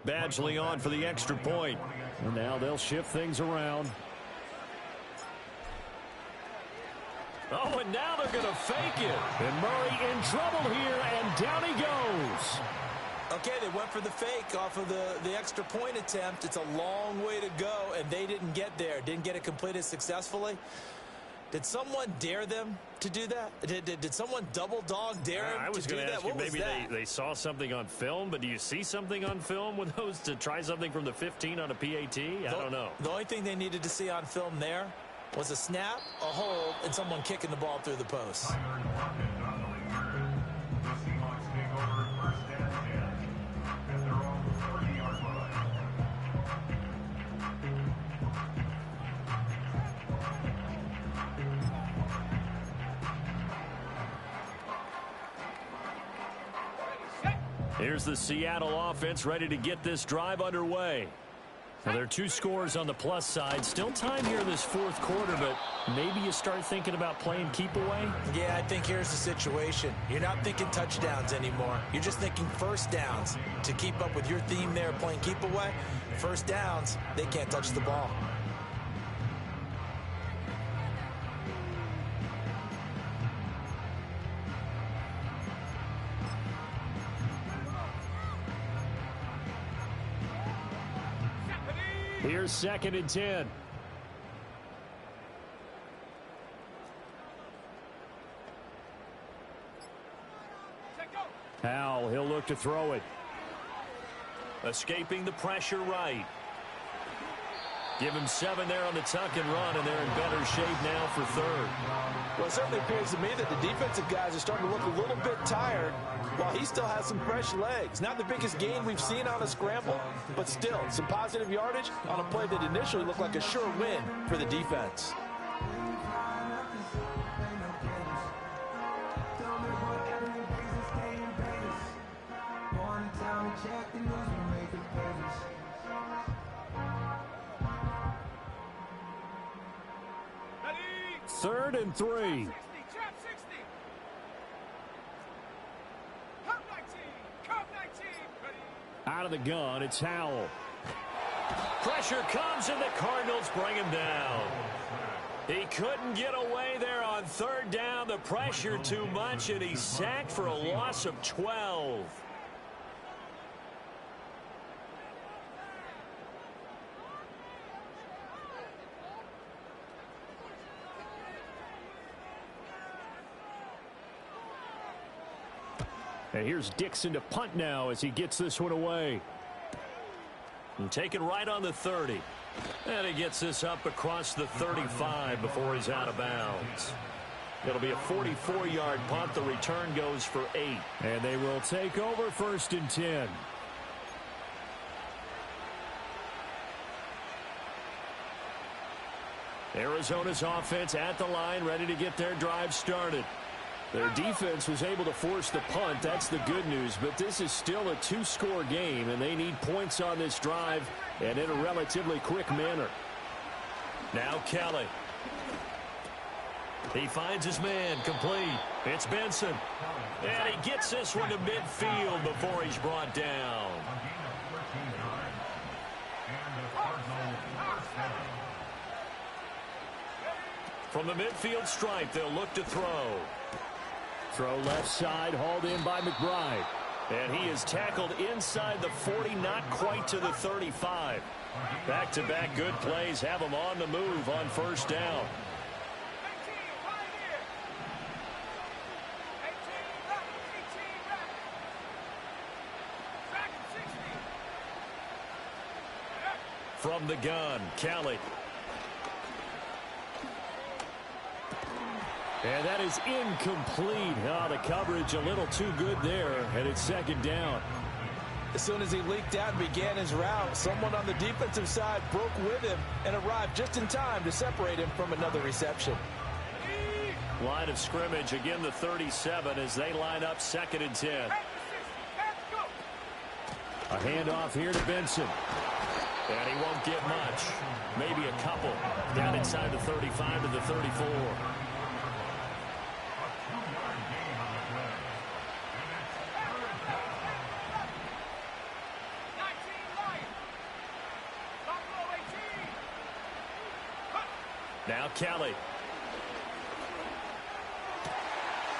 Speaker 6: Badgley on for the extra point. And now they'll shift things around. Oh, and now they're going to fake it. And Murray in trouble here, and down he goes.
Speaker 7: Okay, they went for the fake off of the extra point attempt. It's a long way to go, and they didn't get there. Didn't get it completed successfully. Did someone dare them to do that? Did someone double dog dare them
Speaker 6: I was
Speaker 7: to do
Speaker 6: going to
Speaker 7: that?
Speaker 6: ask you,
Speaker 7: What was
Speaker 6: maybe
Speaker 7: that?
Speaker 6: they saw something on film, but do you see something on film with those to try something from the 15 on a PAT? I don't know.
Speaker 7: The only thing they needed to see on film there was a snap, a hold, and someone kicking the ball through the post.
Speaker 6: Here's the Seattle offense ready to get this drive underway. Now, there are 2 scores on the plus side. Still time here in this fourth quarter, but maybe you start thinking about playing keep away?
Speaker 7: Yeah, I think here's the situation. You're not thinking touchdowns anymore. You're just thinking first downs. To keep up with your theme there, playing keep away, first downs, they can't touch the ball.
Speaker 6: Here's 2nd and 10. Howell, he'll look to throw it. Escaping the pressure right. Give him 7 there on the tuck and run, and they're in better shape now for 3rd.
Speaker 7: Well, it certainly appears to me that the defensive guys are starting to look a little bit tired while he still has some fresh legs. Not the biggest gain we've seen on a scramble, but still some positive yardage on a play that initially looked like a sure win for the defense.
Speaker 6: Third and 3. Out of the gun, it's Howell. Pressure comes, and the Cardinals bring him down. He couldn't get away there on 3rd down. The pressure too much, and he's sacked for a loss of 12. And here's Dixon to punt now as he gets this one away. And taken right on the 30. And he gets this up across the 35 before he's out of bounds. It'll be a 44-yard punt. The return goes for 8. And they will take over 1st and 10. Arizona's offense at the line, ready to get their drive started. Their defense was able to force the punt. That's the good news. But this is still a 2-score game, and they need points on this drive and in a relatively quick manner. Now Kelly. He finds his man complete. It's Benson. And he gets this one to midfield before he's brought down. From the midfield stripe, they'll look to throw. Throw left side, hauled in by McBride. And he is tackled inside the 40, not quite to the 35. Back-to-back good plays have him on the move on 1st down. From the gun, Kelly. And that is incomplete. Oh, the coverage a little too good there, and it's 2nd down.
Speaker 7: As soon as he leaked out and began his route, someone on the defensive side broke with him and arrived just in time to separate him from another reception.
Speaker 6: Line of scrimmage, again the 37 as they line up 2nd and 10. A handoff here to Benson. And he won't get much. Maybe a couple. Down inside the 35 to the 34. Now Kelly.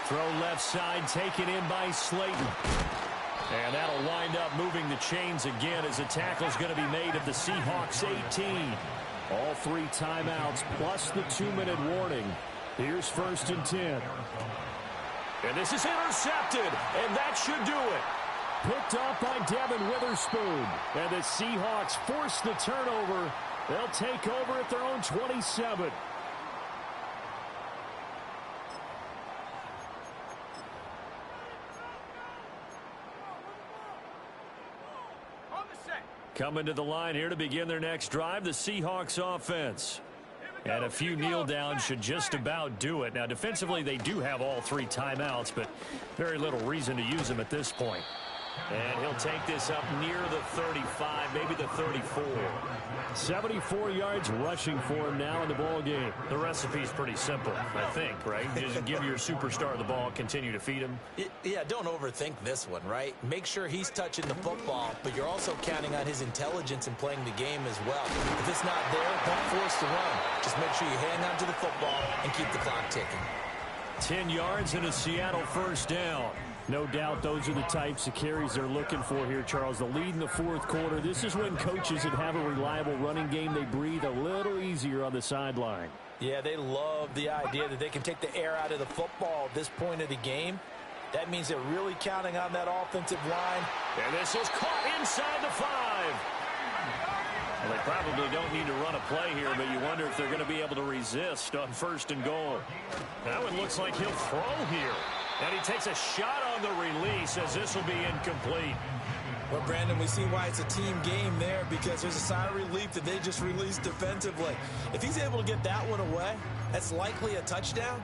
Speaker 6: Throw left side, taken in by Slayton. And that'll wind up moving the chains again as the tackle's going to be made at the Seahawks 18. All 3 timeouts plus the 2-minute warning. Here's 1st and 10. And this is intercepted, and that should do it. Picked up by Devin Witherspoon. And the Seahawks force the turnover. They'll take over at their own 27. Coming to the line here to begin their next drive, the Seahawks offense. And a few kneel downs should just about do it. Now, defensively, they do have all 3 timeouts, but very little reason to use them at this point. And he'll take this up near the 35, maybe the 34. 74 yards rushing for him now in the ball game. The recipe's pretty simple, I think, right? Just give your superstar the ball, continue to feed him.
Speaker 7: Yeah, don't overthink this one, right? Make sure he's touching the football, but you're also counting on his intelligence in playing the game as well. If it's not there, don't force the run. Just make sure you hang on to the football and keep the clock ticking.
Speaker 6: 10 yards and a Seattle first down. No doubt those are the types of carries they're looking for here, Charles. The lead in the fourth quarter. This is when coaches that have a reliable running game, they breathe a little easier on the sideline.
Speaker 7: Yeah, they love the idea that they can take the air out of the football at this point of the game. That means they're really counting on that offensive line.
Speaker 6: And this is caught inside the 5. Well, they probably don't need to run a play here, but you wonder if they're going to be able to resist on first and goal. That one looks like he'll throw here. And he takes a shot on the release as this will be incomplete.
Speaker 7: Well, Brandon, we see why it's a team game there, because there's a sigh of relief that they just released defensively. If he's able to get that one away, that's likely a touchdown.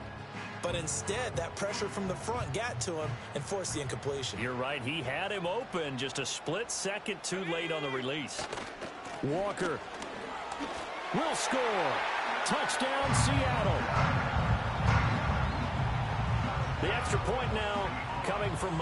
Speaker 7: But instead, that pressure from the front got to him and forced the incompletion.
Speaker 6: You're right. He had him open, just a split second too late on the release. Walker will score. Touchdown, Seattle. The extra point now coming from